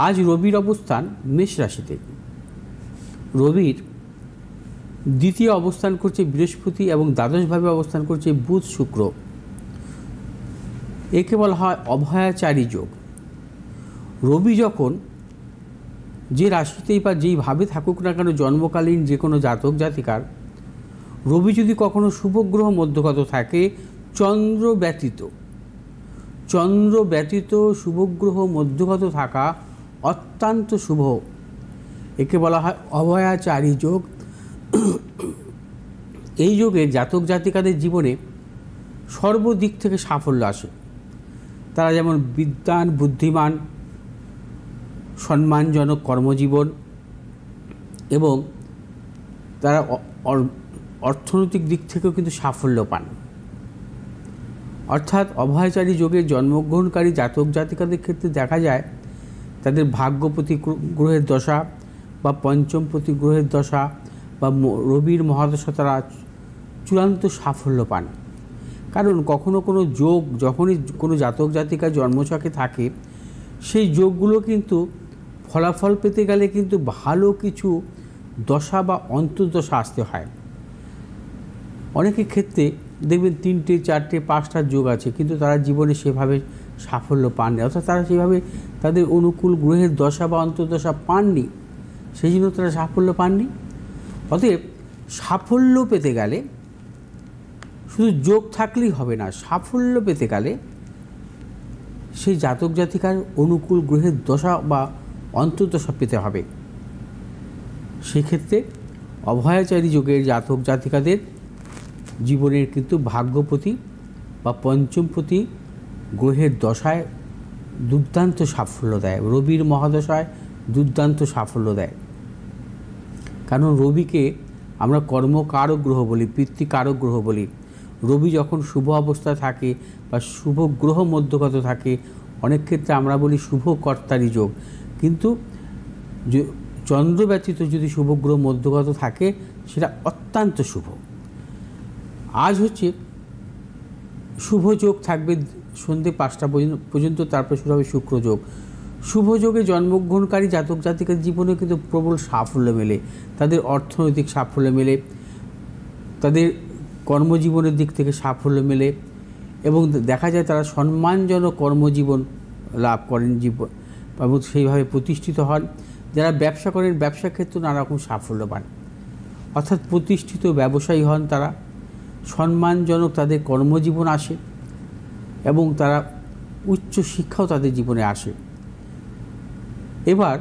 আজ রবির অবস্থান মেষ রাশিতে। রবির দ্বিতীয় অবস্থান করছে বৃহস্পতি এবং দ্বাদশভাবে অবস্থান করছে বুধ শুক্র। একে বলা হয় অভয়াচারী যোগ। রবি যখন যে রাশিতেই বা যেইভাবে থাকুক না কেন জন্মকালীন যে কোনো জাতক জাতিকার, রবি যদি কখনো শুভগ্রহ মধ্যগত থাকে, চন্দ্র ব্যতীত শুভগ্রহ মধ্যগত থাকা অত্যন্ত শুভ। একে বলা হয় অভয়াচারী যোগ। এই যোগে জাতক জাতিকাদের জীবনে সর্বদিক থেকে সাফল্য আসে। তারা যেমন বিদ্বান, বুদ্ধিমান, সম্মানজনক কর্মজীবন এবং তারা অর্থনৈতিক দিক থেকেও কিন্তু সাফল্য পান। অর্থাৎ অভয়াচারী যোগে জন্মগ্রহণকারী জাতক জাতিকাদের ক্ষেত্রে দেখা যায় তাদের ভাগ্যপতি গ্রহের দশা বা পঞ্চমপতি গ্রহের দশা বা রবির মহাদশা তারা চূড়ান্ত সাফল্য পান। কারণ কখনো কোনো যোগ যখনই কোনো জাতক জাতিকার জন্মছকে থাকে, সেই যোগগুলো কিন্তু ফলাফল পেতে গেলে কিন্তু ভালো কিছু দশা বা অন্তর্দশা আসতে হয়। অনেকের ক্ষেত্রে দেখবেন 3টে 4টে 5টা যোগ আছে, কিন্তু তারা জীবনে সেভাবে সাফল্য পাননি, অর্থাৎ তারা সেভাবে তাদের অনুকূল গ্রহের দশা বা অন্তর্দশা পাননি, সেই জন্য তারা সাফল্য পাননি। অতএব সাফল্য পেতে গেলে শুধু যোগ থাকলেই হবে না, সাফল্য পেতে গেলে সেই জাতক জাতিকার অনুকূল গ্রহের দশা বা অন্তর্দশা পেতে হবে। সেক্ষেত্রে অভয়াচারী যোগের জাতক জাতিকাদের জীবনের কিন্তু ভাগ্যপতি বা পঞ্চমপতি গ্রহের দশায় দুর্দান্ত সাফল্য দেয়, রবির মহাদশায় দুর্দান্ত সাফল্য দেয়। কারণ রবিকে আমরা কর্মকারক গ্রহ বলি, পিতৃকারক গ্রহ বলি। রবি যখন শুভ অবস্থায় থাকে বা শুভ গ্রহ মধ্যগত থাকে, অনেক ক্ষেত্রে আমরা বলি শুভ কর্তারি যোগ, কিন্তু চন্দ্র ব্যতীত যদি শুভ গ্রহ মধ্যগত থাকে সেটা অত্যন্ত শুভ। আজ হচ্ছে শুভ যোগ থাকবে সন্ধ্যে 5টা পর্যন্ত, তারপর শুরু হবে শুক্র যোগ। শুভ যোগে জন্মগ্রহণকারী জাতক জাতিকার জীবনে কিন্তু প্রবল সাফল্য মেলে, তাদের অর্থনৈতিক সাফল্য মেলে, তাদের কর্মজীবনের দিক থেকে সাফল্য মেলে এবং দেখা যায় তারা সম্মানজনক কর্মজীবন লাভ করেন জীবন এবং সেইভাবে প্রতিষ্ঠিত হন। যারা ব্যবসা করেন ব্যবসা ক্ষেত্রে নানা রকম সাফল্য পান, অর্থাৎ প্রতিষ্ঠিত ব্যবসায়ী হন তারা, সম্মানজনক তাদের কর্মজীবন আসে এবং তারা উচ্চ শিক্ষাও তাদের জীবনে আসে। এবার